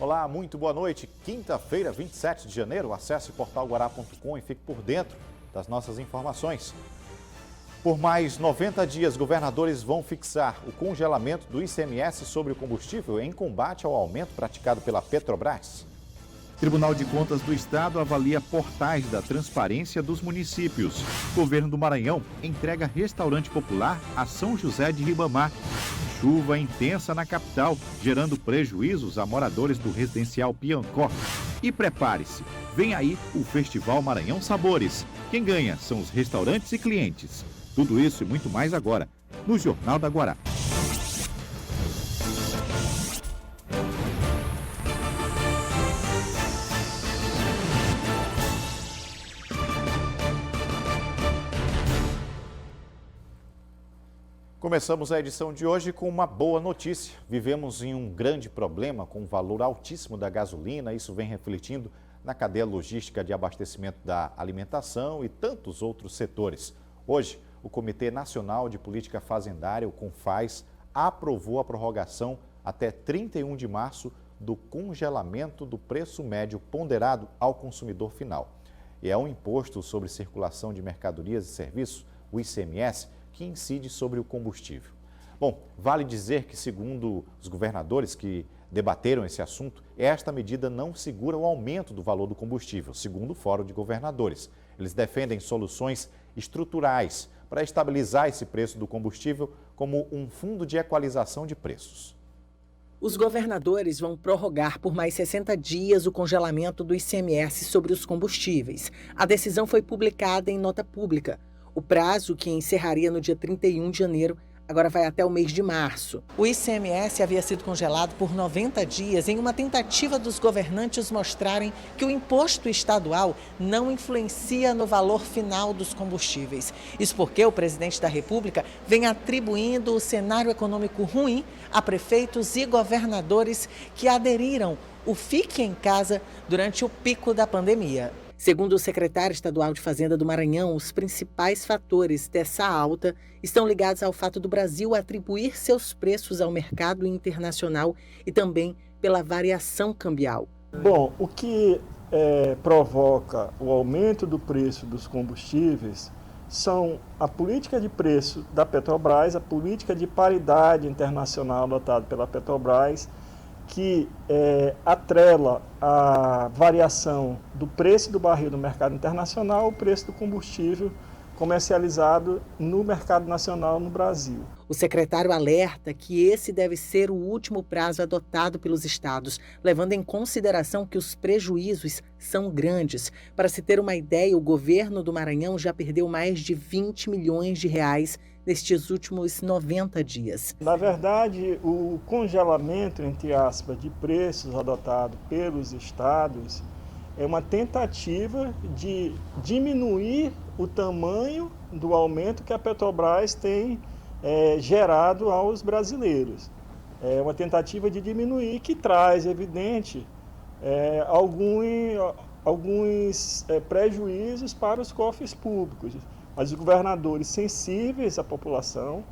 Olá, muito boa noite. Quinta-feira, 27 de janeiro, acesse portalguará.com e fique por dentro das nossas informações. Por mais 90 dias, governadores vão fixar o congelamento do ICMS sobre o combustível em combate ao aumento praticado pela Petrobras. Tribunal de Contas do Estado avalia portais da transparência dos municípios. Governo do Maranhão entrega restaurante popular a São José de Ribamar. Chuva intensa na capital, gerando prejuízos a moradores do residencial Piancó. E prepare-se, vem aí o Festival Maranhão Sabores. Quem ganha são os restaurantes e clientes. Tudo isso e muito mais agora, no Jornal da Guará. Começamos a edição de hoje com uma boa notícia. Vivemos em um grande problema com o valor altíssimo da gasolina. Isso vem refletindo na cadeia logística de abastecimento da alimentação e tantos outros setores. Hoje, o Comitê Nacional de Política Fazendária, o CONFAZ, aprovou a prorrogação até 31 de março do congelamento do preço médio ponderado ao consumidor final. E é um imposto sobre circulação de mercadorias e serviços, o ICMS, que incide sobre o combustível. Bom, vale dizer que, segundo os governadores que debateram esse assunto, esta medida não segura o aumento do valor do combustível, segundo o Fórum de Governadores. Eles defendem soluções estruturais para estabilizar esse preço do combustível, como um fundo de equalização de preços. Os governadores vão prorrogar por mais 60 dias o congelamento do ICMS sobre os combustíveis. A decisão foi publicada em nota pública. O prazo, que encerraria no dia 31 de janeiro, agora vai até o mês de março. O ICMS havia sido congelado por 90 dias em uma tentativa dos governantes mostrarem que o imposto estadual não influencia no valor final dos combustíveis. Isso porque o presidente da República vem atribuindo o cenário econômico ruim a prefeitos e governadores que aderiram o Fique em Casa durante o pico da pandemia. Segundo o secretário estadual de Fazenda do Maranhão, os principais fatores dessa alta estão ligados ao fato do Brasil atribuir seus preços ao mercado internacional e também pela variação cambial. Bom, o que provoca o aumento do preço dos combustíveis são a política de preço da Petrobras, a política de paridade internacional adotada pela Petrobras, que atrela a variação do preço do barril no mercado internacional ao preço do combustível comercializado no mercado nacional no Brasil. O secretário alerta que esse deve ser o último prazo adotado pelos estados, levando em consideração que os prejuízos são grandes. Para se ter uma ideia, o governo do Maranhão já perdeu mais de 20 milhões de reais nestes últimos 90 dias. Na verdade, o congelamento, entre aspas, de preços adotado pelos estados é uma tentativa de diminuir o tamanho do aumento que a Petrobras tem gerado aos brasileiros. É uma tentativa de diminuir que traz, evidente, alguns prejuízos para os cofres públicos. Mas os governadores sensíveis à população,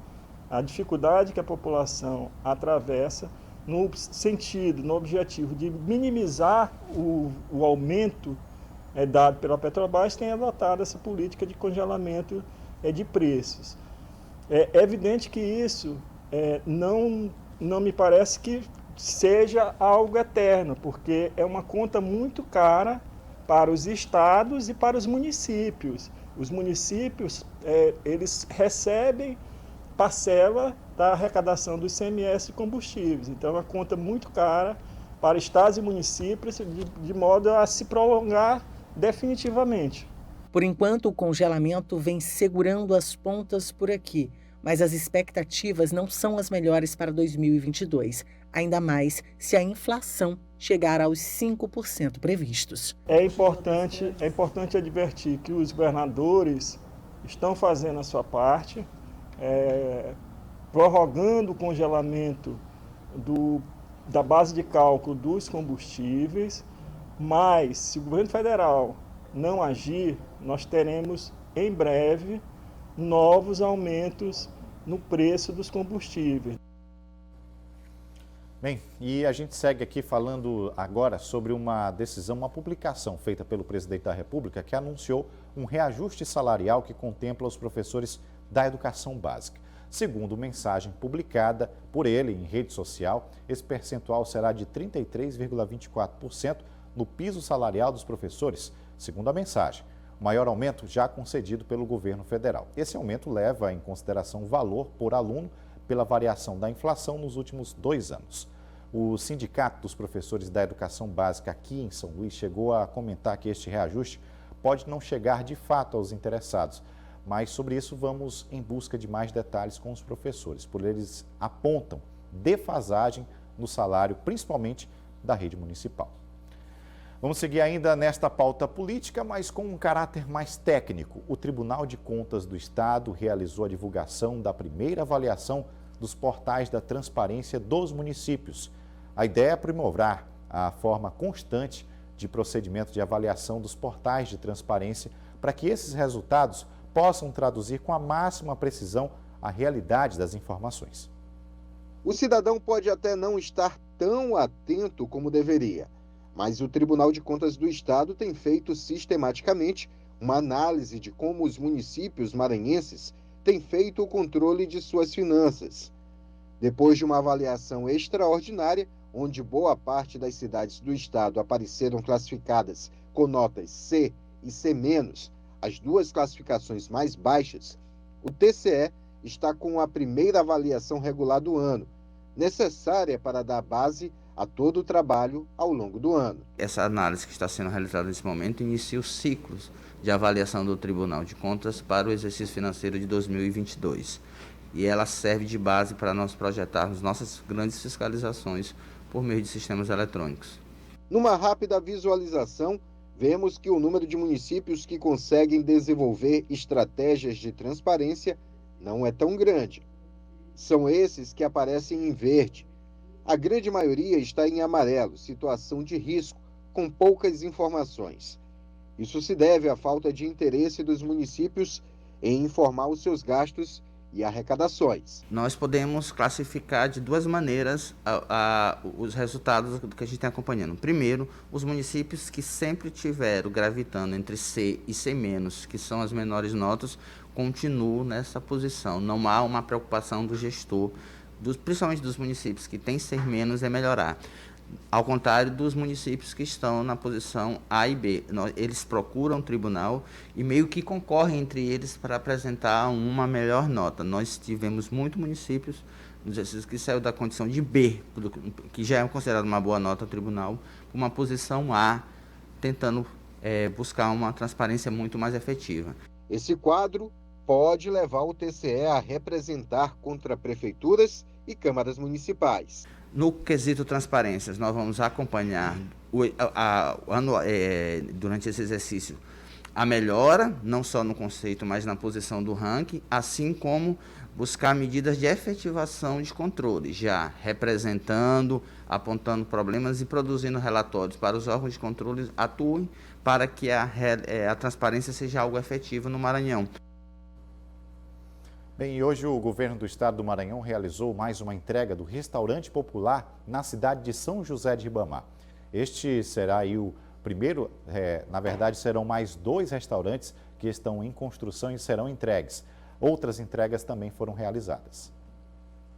à dificuldade que a população atravessa, no sentido, no objetivo de minimizar o aumento dado pela Petrobras, têm adotado essa política de congelamento de preços. É evidente que isso não me parece que seja algo eterno, porque é uma conta muito cara para os estados e para os municípios. Os municípios, eles recebem parcela da arrecadação do ICMS e combustíveis. Então, é uma conta muito cara para estados e municípios, de modo a se prolongar definitivamente. Por enquanto, o congelamento vem segurando as pontas por aqui, mas as expectativas não são as melhores para 2022, ainda mais se a inflação chegar aos 5% previstos. É importante advertir que os governadores estão fazendo a sua parte, prorrogando o congelamento da base de cálculo dos combustíveis, mas se o governo federal não agir, nós teremos em breve novos aumentos no preço dos combustíveis. Bem, e a gente segue aqui falando agora sobre uma decisão, uma publicação feita pelo presidente da República que anunciou um reajuste salarial que contempla os professores da educação básica. Segundo mensagem publicada por ele em rede social, esse percentual será de 33,24% no piso salarial dos professores, segundo a mensagem. O maior aumento já concedido pelo governo federal. Esse aumento leva em consideração o valor por aluno pela variação da inflação nos últimos 2 anos. O Sindicato dos Professores da Educação Básica aqui em São Luís chegou a comentar que este reajuste pode não chegar de fato aos interessados, mas sobre isso vamos em busca de mais detalhes com os professores, por eles apontam defasagem no salário, principalmente da rede municipal. Vamos seguir ainda nesta pauta política, mas com um caráter mais técnico. O Tribunal de Contas do Estado realizou a divulgação da primeira avaliação dos portais da transparência dos municípios. A ideia é aprimorar a forma constante de procedimento de avaliação dos portais de transparência para que esses resultados possam traduzir com a máxima precisão a realidade das informações. O cidadão pode até não estar tão atento como deveria, mas o Tribunal de Contas do Estado tem feito sistematicamente uma análise de como os municípios maranhenses têm feito o controle de suas finanças. Depois de uma avaliação extraordinária, onde boa parte das cidades do estado apareceram classificadas com notas C e C-, as duas classificações mais baixas, o TCE está com a primeira avaliação regular do ano, necessária para dar base a todo o trabalho ao longo do ano. Essa análise que está sendo realizada nesse momento inicia os ciclos de avaliação do Tribunal de Contas para o exercício financeiro de 2022. E ela serve de base para nós projetarmos nossas grandes fiscalizações por meio de sistemas eletrônicos. Numa rápida visualização, vemos que o número de municípios que conseguem desenvolver estratégias de transparência não é tão grande. São esses que aparecem em verde. A grande maioria está em amarelo, situação de risco, com poucas informações. Isso se deve à falta de interesse dos municípios em informar os seus gastos e arrecadações. Nós podemos classificar de duas maneiras os resultados que a gente está acompanhando. Primeiro, os municípios que sempre tiveram gravitando entre C e C-, que são as menores notas, continuam nessa posição. Não há uma preocupação do gestor, principalmente dos municípios que têm C-, em melhorar. Ao contrário dos municípios que estão na posição A e B. Eles procuram o tribunal e meio que concorrem entre eles para apresentar uma melhor nota. Nós tivemos muitos municípios no exercício que saiu da condição de B, que já é considerado uma boa nota ao tribunal, para uma posição A, tentando buscar uma transparência muito mais efetiva. Esse quadro pode levar o TCE a representar contra prefeituras e câmaras municipais. No quesito transparências, nós vamos acompanhar durante esse exercício a melhora, não só no conceito, mas na posição do ranking, assim como buscar medidas de efetivação de controle, já representando, apontando problemas e produzindo relatórios para os órgãos de controle atuem para que a transparência seja algo efetivo no Maranhão. Bem, e hoje o governo do estado do Maranhão realizou mais uma entrega do restaurante popular na cidade de São José de Ribamar. Este será aí o primeiro, na verdade serão mais 2 restaurantes que estão em construção e serão entregues. Outras entregas também foram realizadas.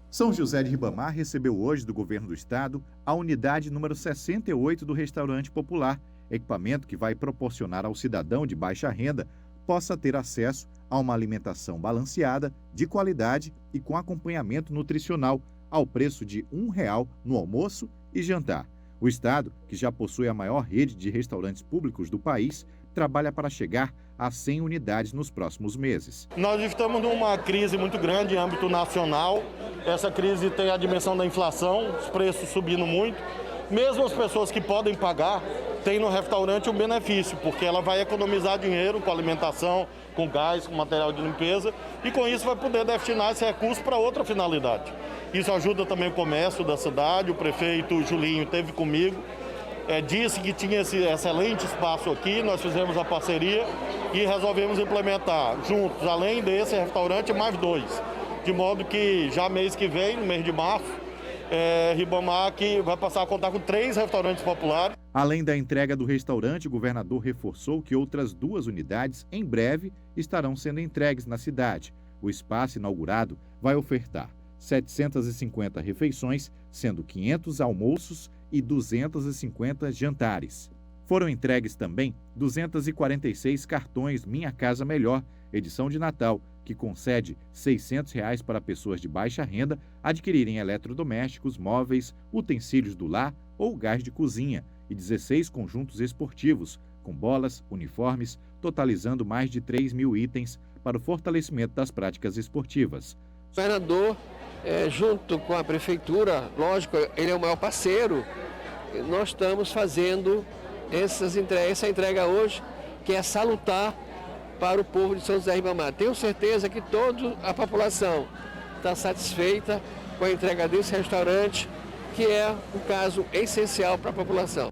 São José de Ribamar recebeu hoje do governo do estado a unidade número 68 do restaurante popular, equipamento que vai proporcionar ao cidadão de baixa renda possa ter acesso a uma alimentação balanceada, de qualidade e com acompanhamento nutricional, ao preço de R$1 no almoço e jantar. O estado, que já possui a maior rede de restaurantes públicos do país, trabalha para chegar a 100 unidades nos próximos meses. Nós estamos numa crise muito grande em âmbito nacional. Essa crise tem a dimensão da inflação, os preços subindo muito. Mesmo as pessoas que podem pagar, têm no restaurante um benefício, porque ela vai economizar dinheiro com alimentação, com gás, com material de limpeza, e com isso vai poder destinar esse recurso para outra finalidade. Isso ajuda também o comércio da cidade. O prefeito Julinho esteve comigo, disse que tinha esse excelente espaço aqui, nós fizemos a parceria e resolvemos implementar juntos, além desse restaurante, mais 2. De modo que já mês que vem, no mês de março, Ribamar, que vai passar a contar com 3 restaurantes populares. Além da entrega do restaurante, o governador reforçou que outras 2 unidades, em breve, estarão sendo entregues na cidade. O espaço inaugurado vai ofertar 750 refeições, sendo 500 almoços e 250 jantares. Foram entregues também 246 cartões Minha Casa Melhor, edição de Natal, que concede R$ 600 para pessoas de baixa renda adquirirem eletrodomésticos, móveis, utensílios do lar ou gás de cozinha, e 16 conjuntos esportivos, com bolas, uniformes, totalizando mais de 3 mil itens para o fortalecimento das práticas esportivas. O governador, junto com a prefeitura, lógico, ele é o maior parceiro, nós estamos fazendo essa entrega hoje, que é salutar para o povo de São José Ribamar. Tenho certeza que toda a população está satisfeita com a entrega desse restaurante, que é um caso essencial para a população.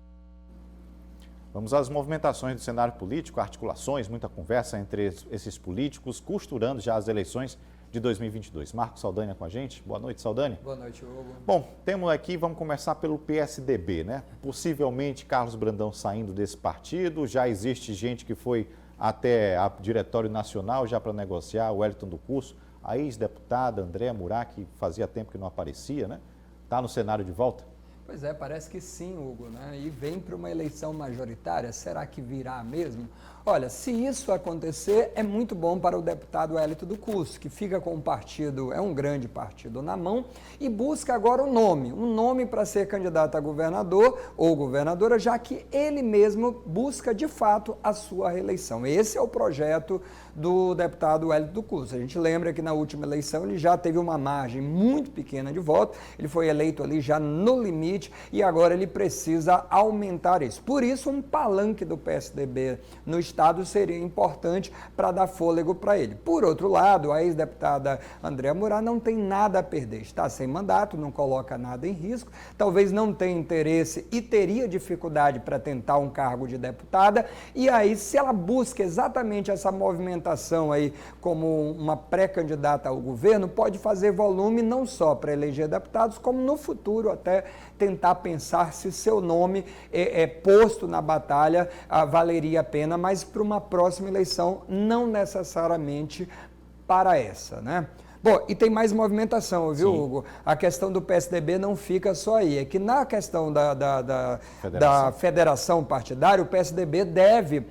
Vamos às movimentações do cenário político, articulações, muita conversa entre esses políticos, costurando já as eleições de 2022. Marcos Saldanha com a gente. Boa noite, Saldanha. Boa noite, Hugo. Bom, temos aqui, vamos começar pelo PSDB, né? Possivelmente Carlos Brandão saindo desse partido, já existe gente que foi até o Diretório Nacional já para negociar, o Wellington do Curso, a ex-deputada Andréa Murá, que fazia tempo que não aparecia, né? Está no cenário de volta? Pois é, parece que sim, Hugo, né? E vem para uma eleição majoritária, será que virá mesmo? Olha, se isso acontecer, é muito bom para o deputado Wellington do Curso, que fica com um partido, é um grande partido na mão, e busca agora um nome para ser candidato a governador ou governadora, já que ele mesmo busca de fato a sua reeleição. Esse é o projeto do deputado Wellington do Curso. A gente lembra que na última eleição ele já teve uma margem muito pequena de voto, ele foi eleito ali já no limite e agora ele precisa aumentar isso. Por isso, um palanque do PSDB no Estado seria importante para dar fôlego para ele. Por outro lado, a ex-deputada Andréa Murá não tem nada a perder, está sem mandato, não coloca nada em risco, talvez não tenha interesse e teria dificuldade para tentar um cargo de deputada, e aí se ela busca exatamente essa movimentação aí como uma pré-candidata ao governo, pode fazer volume não só para eleger deputados, como no futuro até tentar pensar se seu nome posto na batalha valeria a pena, mas para uma próxima eleição, não necessariamente para essa, né? Bom, e tem mais movimentação, viu, Sim. Hugo? A questão do PSDB não fica só aí, é que na questão da federação partidária, o PSDB deve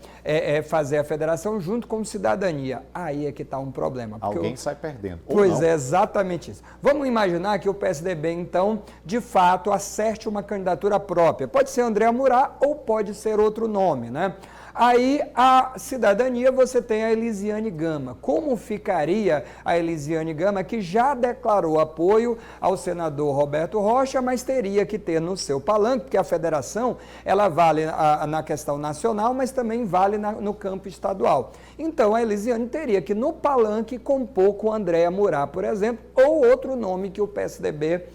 fazer a federação junto com Cidadania. Aí é que está um problema. Alguém sai perdendo. Pois é, exatamente isso. Vamos imaginar que o PSDB, então, de fato, acerte uma candidatura própria. Pode ser Andréa Murá ou pode ser outro nome, né? Aí, a Cidadania, você tem a Elisiane Gama. Como ficaria a Elisiane Gama, que já declarou apoio ao senador Roberto Rocha, mas teria que ter no seu palanque, porque a federação, ela vale na questão nacional, mas também vale no campo estadual. Então, a Elisiane teria que, no palanque, compor com Andréa Murá, por exemplo, ou outro nome que o PSDB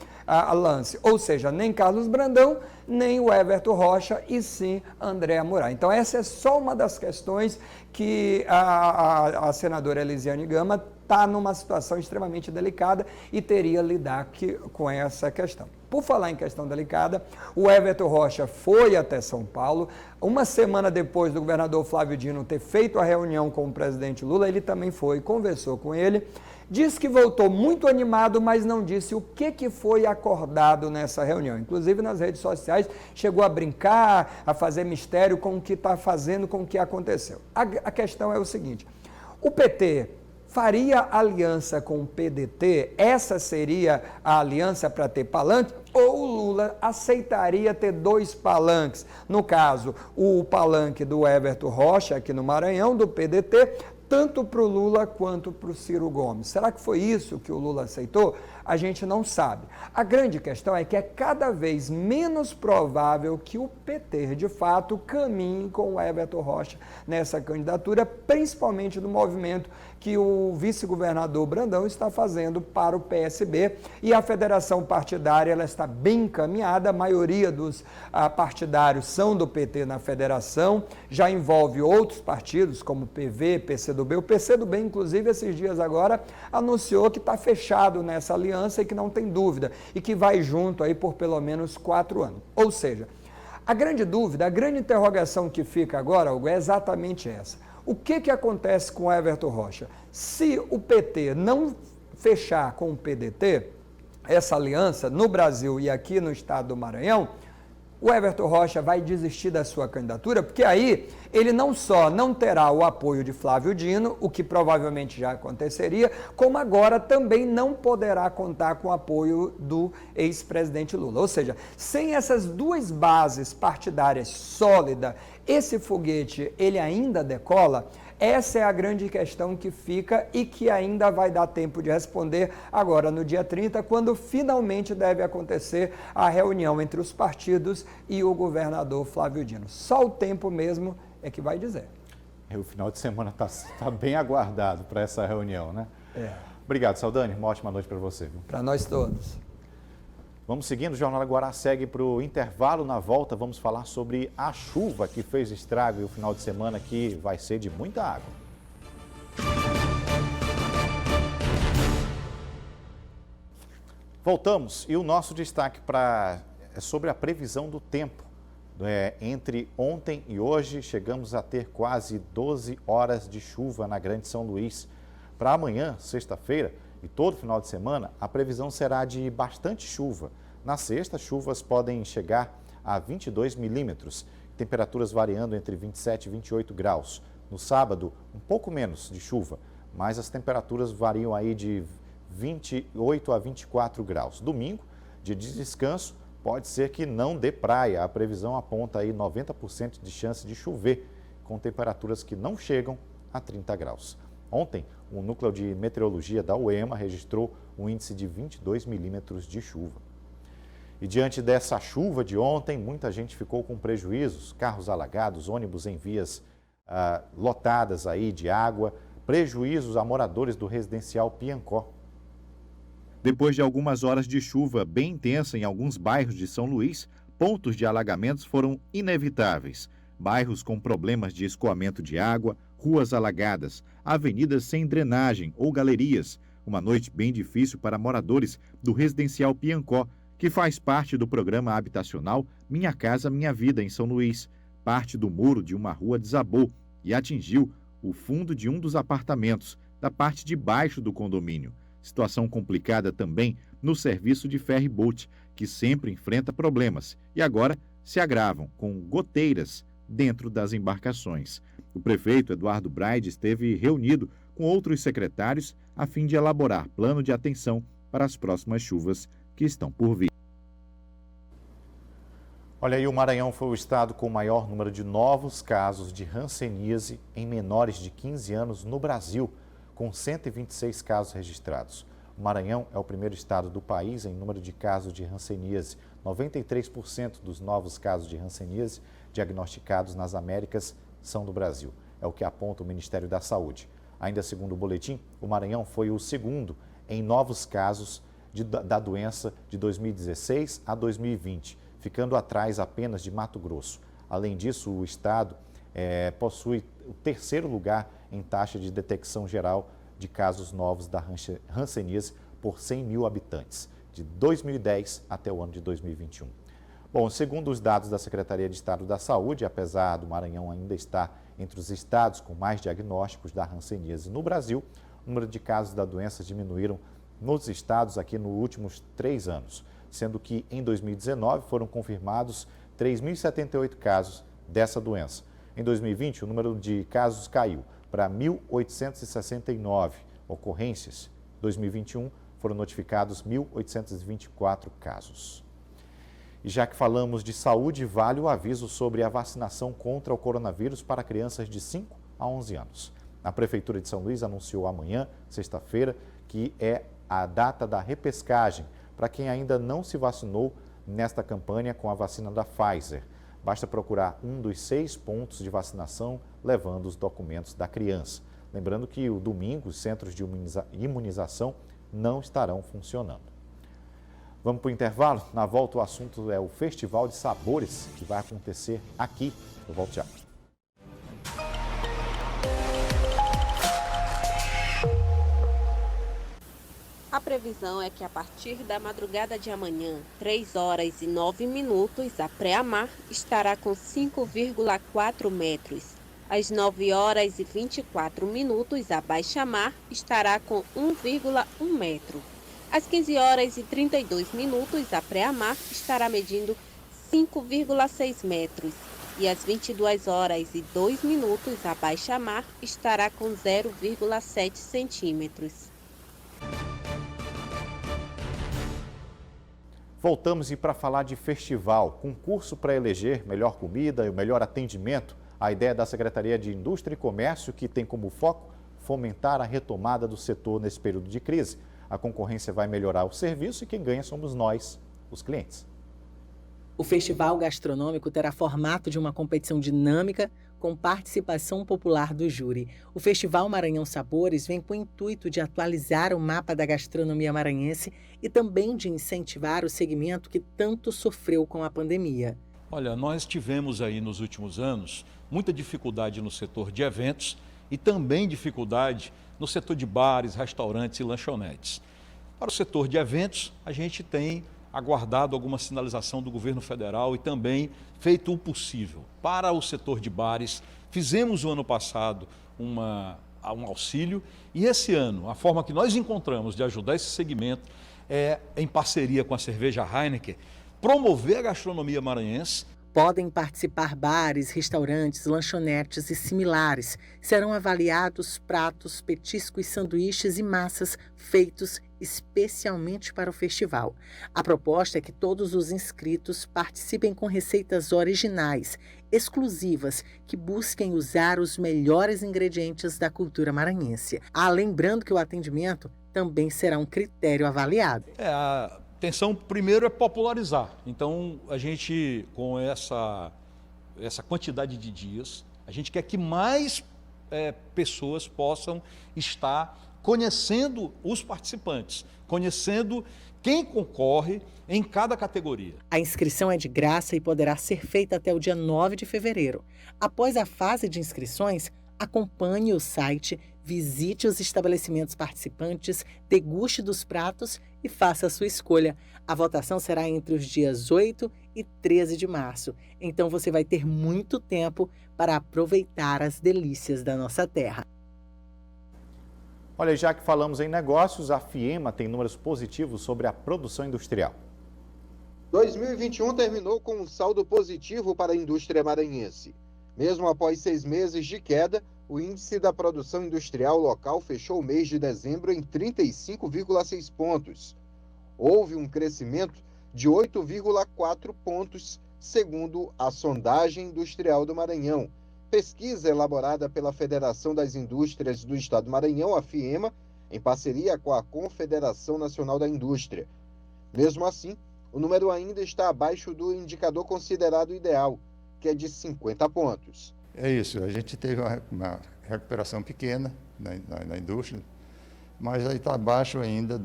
lance. Ou seja, nem Carlos Brandão, nem o Everton Rocha, e sim Andréa Murá. Então, essa é só uma das questões que a senadora Elisiane Gama está numa situação extremamente delicada e teria lidar com essa questão. Por falar em questão delicada, o Everton Rocha foi até São Paulo. Uma semana depois do governador Flávio Dino ter feito a reunião com o presidente Lula, ele também foi, conversou com ele, disse que voltou muito animado, mas não disse o que foi acordado nessa reunião. Inclusive, nas redes sociais, chegou a brincar, a fazer mistério com o que está fazendo, com o que aconteceu. A questão é o seguinte, o PT faria aliança com o PDT? Essa seria a aliança para ter palanque? Ou o Lula aceitaria ter 2 palanques? No caso, o palanque do Everton Rocha, aqui no Maranhão, do PDT, tanto para o Lula quanto para o Ciro Gomes. Será que foi isso que o Lula aceitou? A gente não sabe. A grande questão é que é cada vez menos provável que o PT, de fato, caminhe com o Everton Rocha nessa candidatura, principalmente no movimento que o vice-governador Brandão está fazendo para o PSB. E a federação partidária ela está bem encaminhada, a maioria dos partidários são do PT na federação, já envolve outros partidos como PV, PCdoB. O PCdoB, inclusive, esses dias agora, anunciou que está fechado nessa aliança aliança e que não tem dúvida, e que vai junto aí por pelo menos 4 anos. Ou seja, a grande dúvida, a grande interrogação que fica agora, Hugo, é exatamente essa. O que acontece com o Everton Rocha? Se o PT não fechar com o PDT, essa aliança no Brasil e aqui no estado do Maranhão, o Everton Rocha vai desistir da sua candidatura, porque aí ele não só não terá o apoio de Flávio Dino, o que provavelmente já aconteceria, como agora também não poderá contar com o apoio do ex-presidente Lula. Ou seja, sem essas duas bases partidárias sólidas, esse foguete ele ainda decola? Essa é a grande questão que fica e que ainda vai dar tempo de responder agora no dia 30, quando finalmente deve acontecer a reunião entre os partidos e o governador Flávio Dino. Só o tempo mesmo é que vai dizer. O final de semana está bem aguardado para essa reunião, né? Obrigado, Saldani. Uma ótima noite para você. Para nós todos. Vamos seguindo, o Jornal Aguará segue para o intervalo. Na volta, vamos falar sobre a chuva que fez estrago e o final de semana que vai ser de muita água. Voltamos e o nosso destaque é sobre a previsão do tempo. Entre ontem e hoje, chegamos a ter quase 12 horas de chuva na Grande São Luís. Para amanhã, sexta-feira, e todo final de semana, a previsão será de bastante chuva. Na sexta, chuvas podem chegar a 22 milímetros, temperaturas variando entre 27 e 28 graus. No sábado, um pouco menos de chuva, mas as temperaturas variam aí de 28 a 24 graus. Domingo, dia de descanso, pode ser que não dê praia. A previsão aponta aí 90% de chance de chover, com temperaturas que não chegam a 30 graus. Ontem, o Núcleo de Meteorologia da UEMA registrou um índice de 22 milímetros de chuva. E diante dessa chuva de ontem, muita gente ficou com prejuízos, carros alagados, ônibus em vias lotadas aí de água, prejuízos a moradores do residencial Piancó. Depois de algumas horas de chuva bem intensa em alguns bairros de São Luís, pontos de alagamentos foram inevitáveis. Bairros com problemas de escoamento de água, ruas alagadas, avenidas sem drenagem ou galerias. Uma noite bem difícil para moradores do residencial Piancó, que faz parte do programa habitacional Minha Casa Minha Vida em São Luís. Parte do muro de uma rua desabou e atingiu o fundo de um dos apartamentos, da parte de baixo do condomínio. Situação complicada também no serviço de ferry-boat, que sempre enfrenta problemas e agora se agravam com goteiras dentro das embarcações. O prefeito Eduardo Braide esteve reunido com outros secretários a fim de elaborar plano de atenção para as próximas chuvas que estão por vir. Olha aí, o Maranhão foi o estado com o maior número de novos casos de hanseníase em menores de 15 anos no Brasil, com 126 casos registrados. O Maranhão é o primeiro estado do país em número de casos de hanseníase. 93% dos novos casos de hanseníase diagnosticados nas Américas são do Brasil. É o que aponta o Ministério da Saúde. Ainda segundo o boletim, o Maranhão foi o segundo em novos casos da doença de 2016 a 2020, ficando atrás apenas de Mato Grosso. Além disso, o estado possui o terceiro lugar em taxa de detecção geral de casos novos da hanseníase por 100 mil habitantes, de 2010 até o ano de 2021. Bom, segundo os dados da Secretaria de Estado da Saúde, apesar do Maranhão ainda estar entre os estados com mais diagnósticos da hanseníase no Brasil, o número de casos da doença diminuíram nos estados aqui nos últimos 3 anos, sendo que em 2019 foram confirmados 3.078 casos dessa doença. Em 2020, o número de casos caiu para 1.869 ocorrências. Em 2021, foram notificados 1.824 casos. E já que falamos de saúde, vale o aviso sobre a vacinação contra o coronavírus para crianças de 5 a 11 anos. A Prefeitura de São Luís anunciou amanhã, sexta-feira, que é a data da repescagem para quem ainda não se vacinou nesta campanha com a vacina da Pfizer. Basta procurar um dos 6 pontos de vacinação levando os documentos da criança. Lembrando que o domingo os centros de imunização não estarão funcionando. Vamos para o intervalo? Na volta o assunto é o Festival de Sabores que vai acontecer aqui. Eu volto já. A A previsão é que a partir da madrugada de amanhã, 3 horas e 9 minutos, a pré-mar estará com 5,4 metros. Às 9 horas e 24 minutos, a baixa-mar estará com 1,1 metro. Às 15 horas e 32 minutos, a pré-mar estará medindo 5,6 metros. E às 22 horas e 2 minutos, a baixa-mar estará com 0,7 centímetros. Voltamos e para falar de festival, concurso para eleger melhor comida e o melhor atendimento. A ideia da Secretaria de Indústria e Comércio, que tem como foco fomentar a retomada do setor nesse período de crise. A concorrência vai melhorar o serviço e quem ganha somos nós, os clientes. O festival gastronômico terá formato de uma competição dinâmica com participação popular do júri. O Festival Maranhão Sabores vem com o intuito de atualizar o mapa da gastronomia maranhense e também de incentivar o segmento que tanto sofreu com a pandemia. Olha, nós tivemos aí nos últimos anos muita dificuldade no setor de eventos e também dificuldade no setor de bares, restaurantes e lanchonetes. Para o setor de eventos, a gente tem aguardado alguma sinalização do governo federal e também feito o possível. Para o setor de bares, fizemos o ano passado um auxílio e esse ano, a forma que nós encontramos de ajudar esse segmento é, em parceria com a cerveja Heineken, promover a gastronomia maranhense. Podem participar bares, restaurantes, lanchonetes e similares. Serão avaliados pratos, petiscos, sanduíches e massas feitos especialmente para o festival. A proposta é que todos os inscritos participem com receitas originais, exclusivas, que busquem usar os melhores ingredientes da cultura maranhense. Lembrando que o atendimento também será um critério avaliado. A intenção primeiro é popularizar. Então, a gente, com essa quantidade de dias, a gente quer que mais pessoas possam estar conhecendo os participantes, conhecendo quem concorre em cada categoria. A inscrição é de graça e poderá ser feita até o dia 9 de fevereiro. Após a fase de inscrições, acompanhe o site, visite os estabelecimentos participantes, deguste dos pratos e faça a sua escolha. A votação será entre os dias 8 e 13 de março. Então você vai ter muito tempo para aproveitar as delícias da nossa terra. Olha, já que falamos em negócios, a FIEMA tem números positivos sobre a produção industrial. 2021 terminou com um saldo positivo para a indústria maranhense. Mesmo após 6 meses de queda, o índice da produção industrial local fechou o mês de dezembro em 35,6 pontos. Houve um crescimento de 8,4 pontos, segundo a sondagem industrial do Maranhão, pesquisa elaborada pela Federação das Indústrias do Estado do Maranhão, a FIEMA, em parceria com a Confederação Nacional da Indústria. Mesmo assim, o número ainda está abaixo do indicador considerado ideal, que é de 50 pontos. É isso, a gente teve uma recuperação pequena na indústria, mas aí está abaixo ainda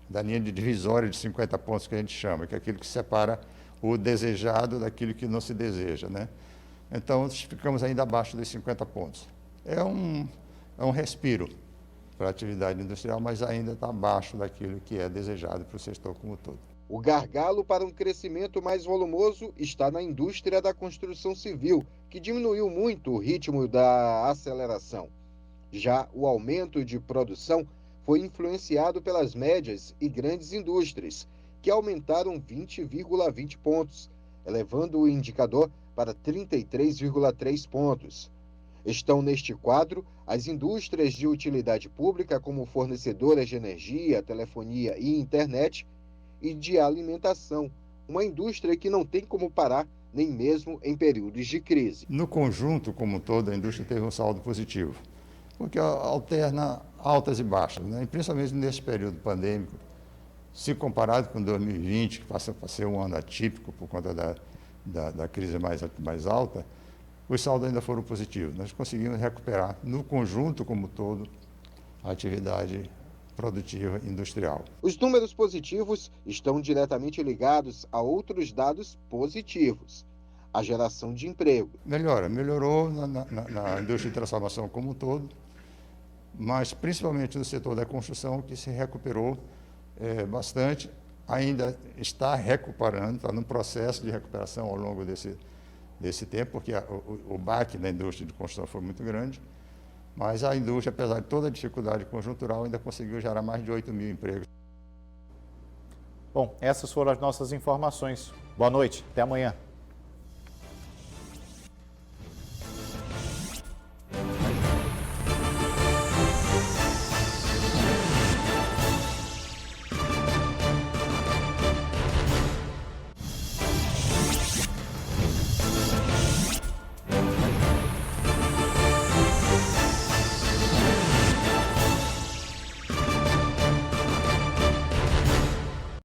da linha de divisória de 50 pontos que a gente chama, que é aquilo que separa o desejado daquilo que não se deseja, né? Então, ficamos ainda abaixo dos 50 pontos. É um respiro para a atividade industrial, mas ainda está abaixo daquilo que é desejado para o setor como um todo. O gargalo para um crescimento mais volumoso está na indústria da construção civil, que diminuiu muito o ritmo da aceleração. Já o aumento de produção foi influenciado pelas médias e grandes indústrias, que aumentaram 20,20 pontos, elevando o indicador para 33,3 pontos. Estão neste quadro as indústrias de utilidade pública, como fornecedoras de energia, telefonia e internet, e de alimentação, uma indústria que não tem como parar, nem mesmo em períodos de crise. No conjunto, como um todo, a indústria teve um saldo positivo, porque alterna altas e baixas, né? E principalmente nesse período pandêmico, se comparado com 2020, que passou a ser um ano atípico por conta da crise mais alta, os saldos ainda foram positivos. Nós conseguimos recuperar, no conjunto como um todo, a atividade produtiva industrial. Os números positivos estão diretamente ligados a outros dados positivos. A geração de emprego. Melhorou na indústria de transformação como um todo, mas principalmente no setor da construção, que se recuperou bastante, ainda está recuperando, está num processo de recuperação ao longo desse tempo, porque o baque da indústria de construção foi muito grande, mas a indústria, apesar de toda a dificuldade conjuntural, ainda conseguiu gerar mais de 8 mil empregos. Bom, essas foram as nossas informações. Boa noite, até amanhã.